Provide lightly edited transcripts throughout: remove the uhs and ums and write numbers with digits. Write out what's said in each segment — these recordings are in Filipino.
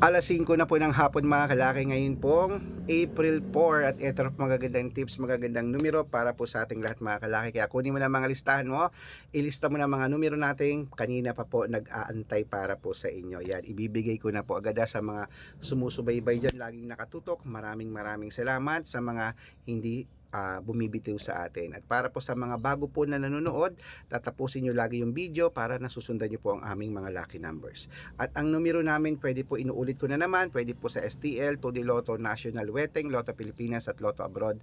Alas 5 na po ng hapon mga kalaki, ngayon pong April 4 at ito po magagandang tips, magagandang numero para po sa ating lahat mga kalaki. Kaya kunin mo na mga listahan mo, ilista mo na mga numero natin, kanina pa po nag-aantay para po sa inyo. Yan, ibibigay ko na po agad sa mga sumusubaybay dyan, laging nakatutok. Maraming salamat sa mga hindi bumibitiw sa atin. At para po sa mga bago po na nanonood, tatapusin nyo lagi yung video para nasusundan nyo po ang aming mga lucky numbers. At ang numero namin, pwede po inuulit ko na naman, pwede po sa STL, 2D Lotto, National Weteng, Lotto Pilipinas at Lotto Abroad.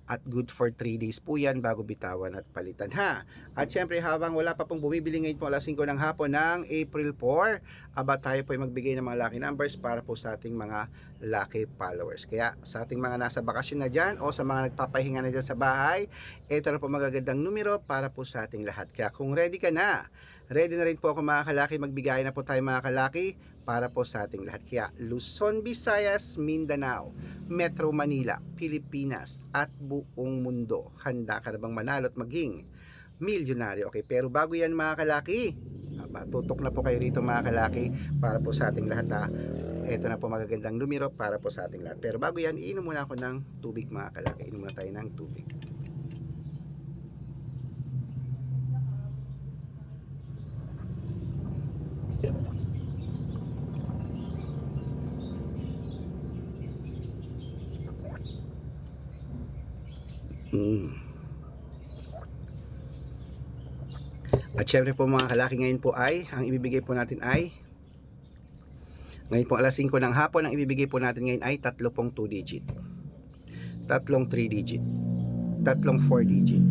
At good for 3 days po yan bago bitawan at palitan ha. At syempre habang wala pa pong bumibili ngayon po alas 5 ng hapon ng April 4, aba tayo po ay magbigay ng mga lucky numbers para po sa ating mga lucky followers. Kaya sa ating mga nasa bakasyon na dyan o sa mga nagpapahinga na dyan sa bahay, ito na po magagandang numero para po sa ating lahat. Kaya kung ready ka na, ready na rin po ako mga kalaki, magbigay na po tayo mga kalaki para po sa ating lahat. Kaya Luzon, Visayas, Mindanao, Metro Manila, Pilipinas at buong mundo. Handa ka na bang manalo at maging milyonaryo? Okay, pero bago yan mga kalaki, tutok na po kayo rito mga kalaki para po sa ating lahat ha. Ito na po magagandang numero para po sa ating lahat. Pero bago yan, iinom muna ako ng tubig mga kalaki. Inom muna tayo ng tubig. At syempre po mga kalaki, ngayon po ay, ang ibibigay po natin ay, ngayon po alas 5 ng hapon, ang ibibigay po natin ngayon ay tatlo pong 2 digit, tatlong 3 digit, tatlong 4 digit,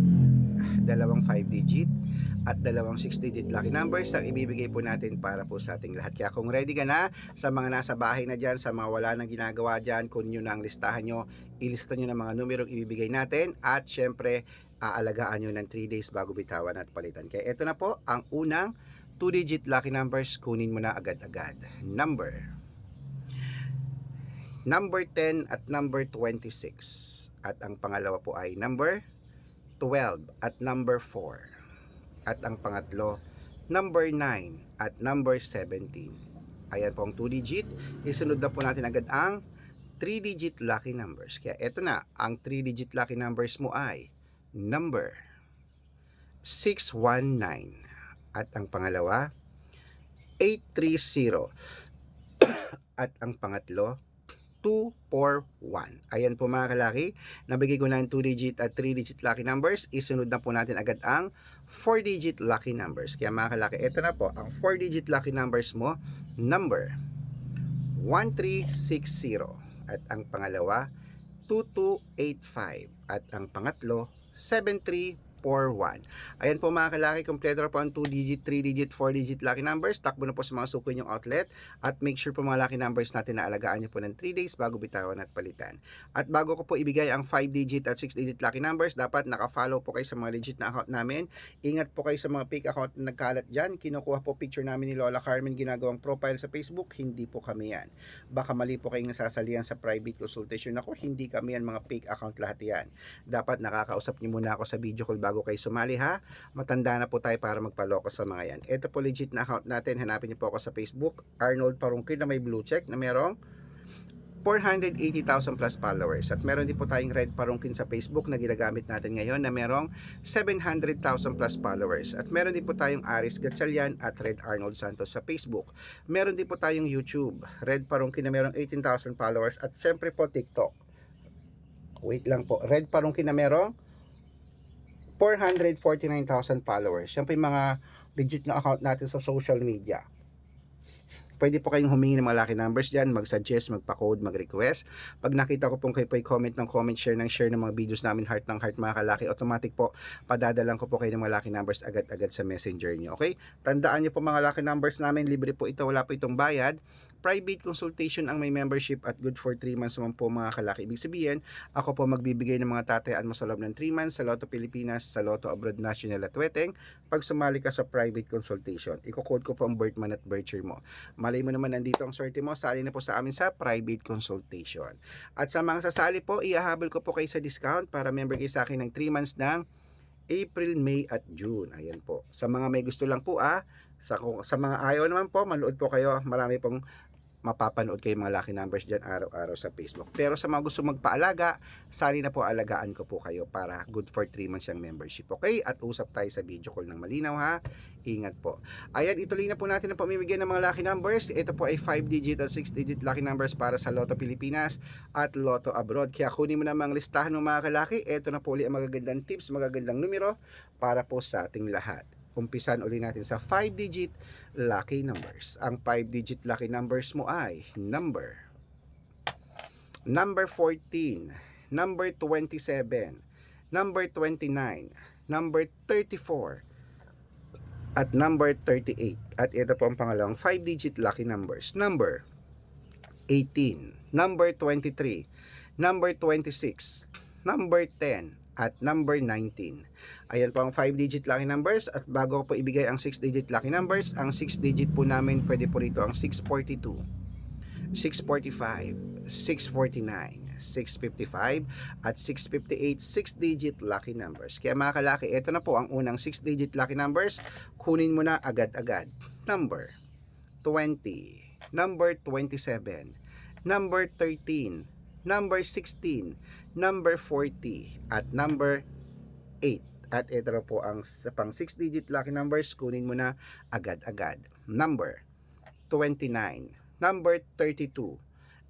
dalawang 5 digit, at dalawang 6 digit lucky numbers ang ibibigay po natin para po sa ating lahat. Kaya kung ready ka na, sa mga nasa bahay na dyan, sa mga wala nang ginagawa dyan, kung nyo na ang listahan nyo, ilista nyo ng mga numerong ibibigay natin at syempre aalagaan nyo ng 3 days bago bitawan at palitan. Kaya ito na po ang unang 2 digit lucky numbers, kunin mo na agad-agad. Number 10 at number 26. At ang pangalawa po ay number 12 at number 4. At ang pangatlo, number 9 at number 17. Ayan po ang 2 digit. Isunod na po natin agad ang 3 digit lucky numbers. Kaya eto na, ang 3 digit lucky numbers mo ay number 619. At ang pangalawa, 830. At ang pangatlo, 241. Ayan po mga kalaki, nabigay ko na ang 2 digit at 3 digit lucky numbers. Isunod na po natin agad ang 4 digit lucky numbers. Kaya mga kalaki, ito na po ang 4 digit lucky numbers mo, number 1360. At ang pangalawa, 2285. At ang pangatlo, 7341. Ayan po mga kalaki, kompleto na po ang 2 digit, 3 digit, 4 digit lucky numbers. Takbo na po sa mga suko yung outlet at make sure po mga lucky numbers natin na alagaan nyo po ng 3 days bago bitawan at palitan. At bago ko po ibigay ang 5 digit at 6 digit lucky numbers, dapat naka-follow po kayo sa mga legit na account namin. Ingat po kayo sa mga fake account na nagkalat dyan. Kinukuha po picture namin ni Lola Carmen, ginagawang profile sa Facebook. Hindi po kami yan. Baka mali po kayong nasasalihan sa private consultation ako. Hindi kami yan, mga fake account lahat yan. Dapat nakakausap niyo muna ako sa video call bago kayo sumali ha. Matanda na po tayo para magpaloko sa mga yan. Ito po legit na account natin. Hanapin niyo po ako sa Facebook, Arnold Parungkir, na may blue check na merong 480,000 plus followers. At meron din po tayong Red Parungkin sa Facebook na ginagamit natin ngayon na merong 700,000 plus followers. At meron din po tayong Aris Gatchalian at Red Arnold Santos sa Facebook. Meron din po tayong YouTube, Red Parungkin na merong 18,000 followers. At syempre po TikTok. Wait lang po, Red Parungkin na merong 449,000 followers. Yan po yung mga legit na account natin sa social media. Pwede po kayong humingi ng mga lucky numbers dyan, mag-suggest, magpa-code, mag-request. Pag nakita ko pong kayo po comment ng comment, share ng mga videos namin, heart ng heart mga kalaki, automatic po, padadalang ko po kayo ng mga lucky numbers agad-agad sa messenger niyo. Okay? Tandaan niyo po mga lucky numbers namin, libre po ito, wala po itong bayad. Private consultation ang may membership at good for 3 months naman po mga kalaki. Ibig sabihin, ako po magbibigay ng mga tatayaan mo sa loob ng 3 months sa Lotto Pilipinas, sa Lotto Abroad, National at Weteng. Pag sumali ka sa private consultation, i-code ko po ang birth month at birth year mo. Malay mo naman nandito ang swerte mo, sali na po sa amin sa private consultation. At sa mga sasali po, ihahabol ko po kayo sa discount para member kayo sa akin ng 3 months ng April, May at June. Ayan po. Sa mga may gusto lang po sa mga ayaw naman po, manood po kayo. Marami pong mapapanood kayo mga lucky numbers dyan araw-araw sa Facebook. Pero sa mga gusto magpaalaga, sali na po, alagaan ko po kayo para good for 3 months yung membership. Okay? At usap tayo sa video call ng malinaw ha. Ingat po. Ayan, ituloy na po natin ang pamimigay ng mga lucky numbers. Ito po ay 5-digit at 6-digit lucky numbers para sa Lotto Pilipinas at Lotto Abroad. Kaya kunin mo na mga listahan ng mga kalaki. Ito na po ulit ang magagandang tips, magagandang numero para po sa ating lahat. Umpisan uli natin sa 5-digit lucky numbers. Ang 5-digit lucky numbers mo ay number 14, number 27, number 29, number 34, at number 38. At ito po ang pangalawang 5-digit lucky numbers. Number 18, number 23, number 26, number 10, at number 19. Ayan po ang 5-digit lucky numbers. At bago ko po ibigay ang 6-digit lucky numbers, ang 6-digit po namin pwede po rito ang 642, 645, 649, 655 at 658 6-digit lucky numbers. Kaya mga kalaki, ito na po ang unang 6-digit lucky numbers. Kunin mo na agad-agad. Number 20, number 27, number 13, number 16, number 40, at number 8. At ito na po ang pang 6-digit lucky numbers. Kunin mo na agad-agad. Number 29, number 32,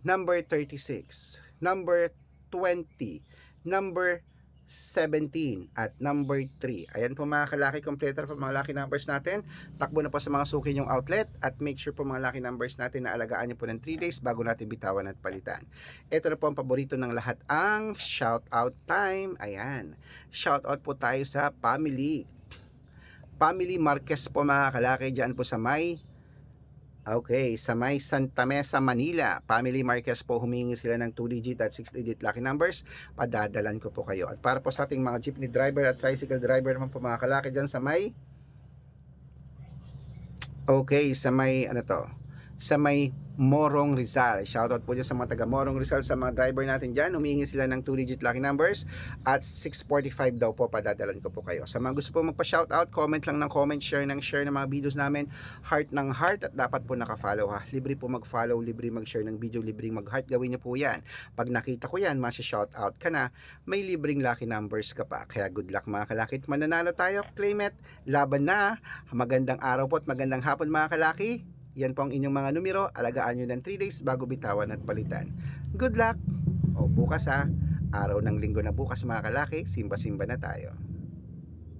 number 36, number 20, number 17, at number 3. Ayan po mga kalaki, kompleto po mga lucky numbers natin. Takbo na po sa mga suki yung outlet at make sure po mga lucky numbers natin na alagaan nyo po ng 3 days bago natin bitawan at palitan. Ito na po ang paborito ng lahat, ang shout out time. Ayan, shout out po tayo sa family Marquez po mga kalaki, dyan po sa may sa may Santa Mesa, Manila. Family Marquez po, humingi sila ng 2-digit at 6-digit lucky numbers. Padadalan ko po kayo. At para po sa ating mga jeepney driver at tricycle driver naman po mga kalaki dyan sa may sa may Morong Rizal. Shoutout po dyan sa mga taga Morong Rizal, sa mga driver natin dyan. Humihingi sila ng 2-digit lucky numbers at 645 daw po, padadalan ko po kayo. Sa mga gusto po magpa-shoutout, comment lang ng comment, share ng mga videos namin, heart ng heart, at dapat po naka-follow ha. Libre po mag-follow, libre mag-share ng video, libre mag-heart, gawin niyo po yan. Pag nakita ko yan, masi-shoutout ka na, may libreng lucky numbers ka pa. Kaya good luck mga kalaki. Mananalo tayo, claim it, laban na. Magandang araw po at magandang hapon mga kalaki. Yan po ang inyong mga numero. Alagaan nyo ng 3 days bago bitawan at palitan. Good luck! O bukas ha, araw ng linggo na bukas mga kalaki, simba-simba na tayo.